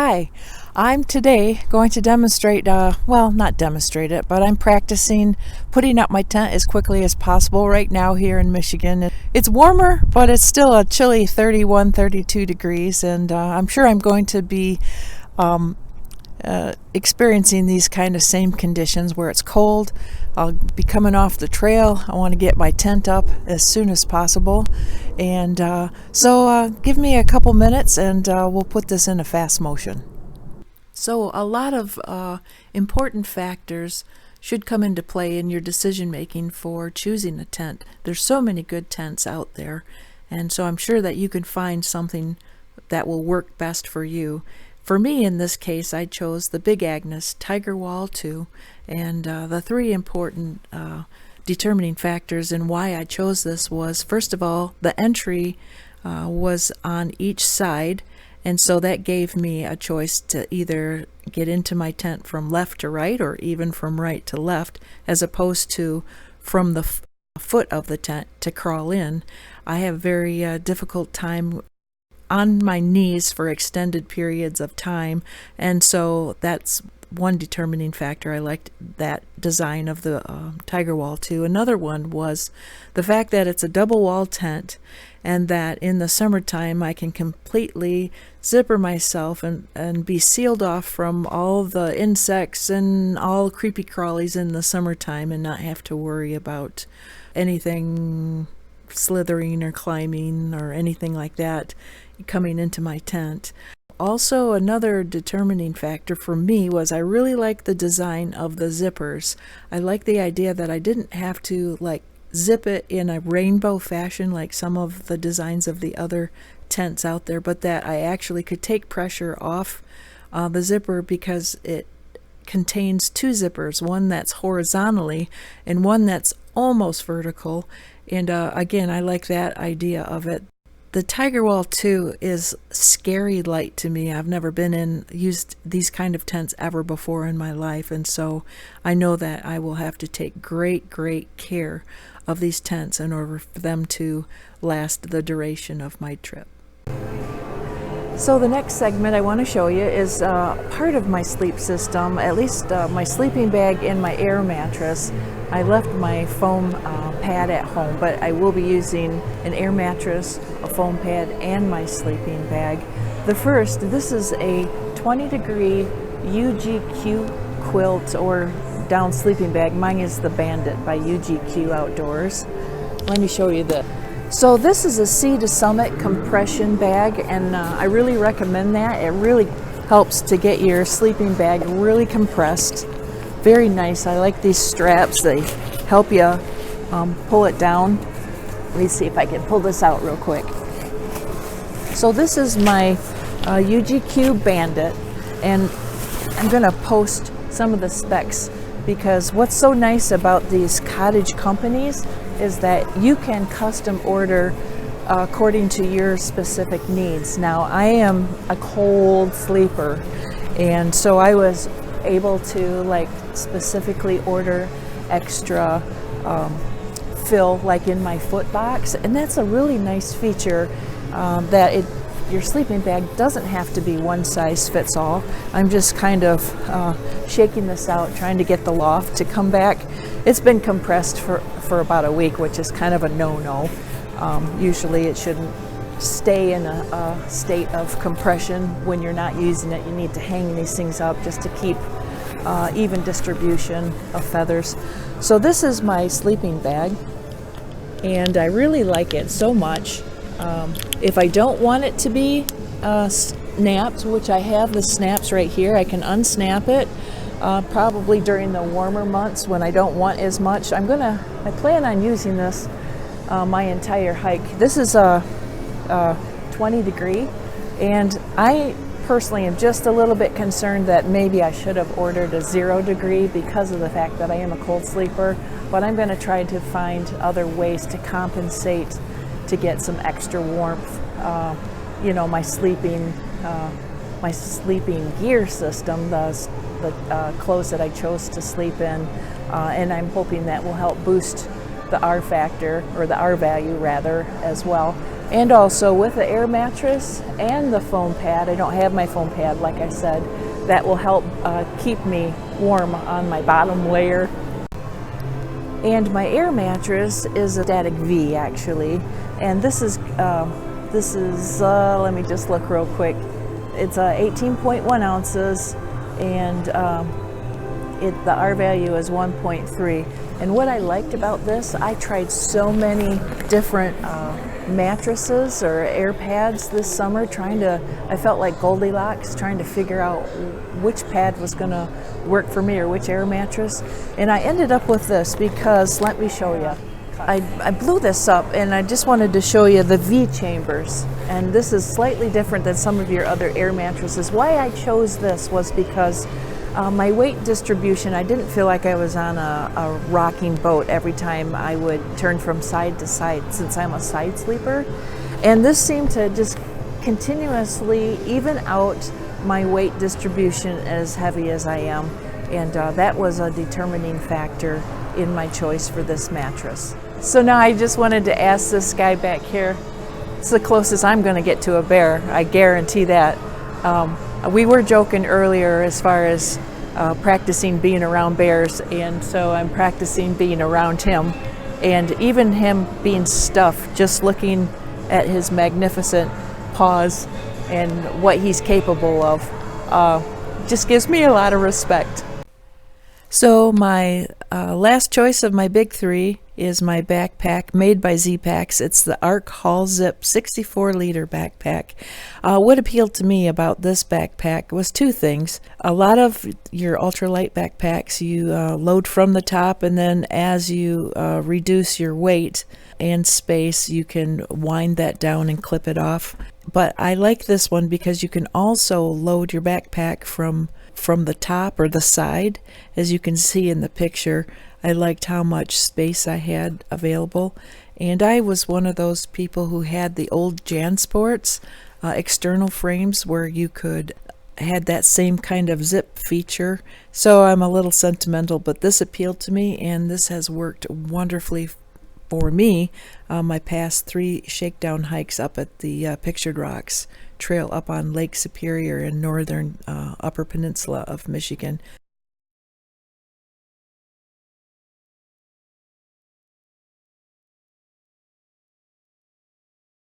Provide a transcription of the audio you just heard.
Hi, I'm today going to demonstrate, well, not demonstrate it, but I'm practicing putting up my tent as quickly as possible right now here in Michigan. It's warmer, but it's still a chilly 31, 32 degrees, and I'm sure I'm going to be experiencing these kind of same conditions where it's cold. I'll be coming off the trail. I want to get my tent up as soon as possible, and so give me a couple minutes and we'll put this in a fast motion. So a lot of important factors should come into play in your decision making for choosing a tent. There's so many good tents out there, and so I'm sure that you can find something that will work best for you. For me, in this case, I chose the Big Agnes Tiger Wall 2, and the three important determining factors in why I chose this was, first of all, the entry was on each side, and so that gave me a choice to either get into my tent from left to right or even from right to left, as opposed to from the foot of the tent to crawl in. I have very difficult time on my knees for extended periods of time, and so that's one determining factor. I liked that design of the Tiger Wall 2. Another one was the fact that it's a double wall tent, and that in the summertime I can completely zipper myself and be sealed off from all the insects and all creepy crawlies in the summertime and not have to worry about anything slithering or climbing or anything like that coming into my tent. Also, another determining factor for me was I really like the design of the zippers. I like the idea that I didn't have to zip it in a rainbow fashion like some of the designs of the other tents out there, but that I actually could take pressure off the zipper because it contains two zippers, one that's horizontally and one that's almost vertical. And again, I like that idea of it. The Tiger Wall 2 is scary light to me. I've never used these kind of tents ever before in my life, and so I know that I will have to take great care of these tents in order for them to last the duration of my trip. So the next segment I want to show you is part of my sleep system, at least my sleeping bag and my air mattress. I left my foam pad at home, but I will be using an air mattress, a foam pad, and my sleeping bag. This is a 20-degree UGQ quilt or down sleeping bag. Mine is the Bandit by UGQ Outdoors. Let me show you this. So this is a Sea to Summit compression bag, and I really recommend that. It really helps to get your sleeping bag really compressed. Very nice. I like these straps. They help you pull it down. Let me see if I can pull this out real quick. So this is my UGQ Bandit, and I'm going to post some of the specs, because what's so nice about these cottage companies is that you can custom order according to your specific needs. Now, I am a cold sleeper, and so I was able to specifically order extra fill in my foot box, and that's a really nice feature, that your sleeping bag doesn't have to be one size fits all. I'm just kind of shaking this out, trying to get the loft to come back. It's been compressed for about a week, which is kind of a no-no. Usually it shouldn't stay in a state of compression when you're not using it. You need to hang these things up just to keep even distribution of feathers. So this is my sleeping bag, and I really like it so much. If I don't want it to be snapped, which I have the snaps right here, I can unsnap it. Probably during the warmer months when I don't want as much. I plan on using this my entire hike. This is a 20-degree, and I personally am just a little bit concerned that maybe I should have ordered a 0-degree because of the fact that I am a cold sleeper, but I'm going to try to find other ways to compensate to get some extra warmth. My sleeping gear system, the clothes that I chose to sleep in, and I'm hoping that will help boost the R factor, or the R value rather, as well. And also with the air mattress and the foam pad, I don't have my foam pad like I said, that will help keep me warm on my bottom layer. And my air mattress is a static V actually, and this is let me just look real quick. It's 18.1 ounces, and the R value is 1.3. And what I liked about this, I tried so many different mattresses or air pads this summer, I felt like Goldilocks, trying to figure out which pad was going to work for me or which air mattress. And I ended up with this because, let me show you. I blew this up and I just wanted to show you the V chambers. And this is slightly different than some of your other air mattresses. Why I chose this was because my weight distribution, I didn't feel like I was on a rocking boat every time I would turn from side to side, since I'm a side sleeper. And this seemed to just continuously even out my weight distribution as heavy as I am. And that was a determining factor in my choice for this mattress. So now I just wanted to ask this guy back here. It's the closest I'm going to get to a bear, I guarantee that. We were joking earlier as far as practicing being around bears, and so I'm practicing being around him. And even him being stuffed, just looking at his magnificent paws and what he's capable of, just gives me a lot of respect. So my last choice of my big three is my backpack made by Z-Packs. It's the Arc Haul Zip 64-liter backpack. What appealed to me about this backpack was two things. A lot of your ultralight backpacks, you load from the top, and then as you reduce your weight and space, you can wind that down and clip it off. But I like this one because you can also load your backpack from the top or the side. As you can see in the picture, I liked how much space I had available. And I was one of those people who had the old JanSports external frames where you had that same kind of zip feature. So I'm a little sentimental, but this appealed to me, and this has worked wonderfully for me on my past 3 shakedown hikes up at the Pictured Rocks Trail up on Lake Superior in northern Upper Peninsula of Michigan.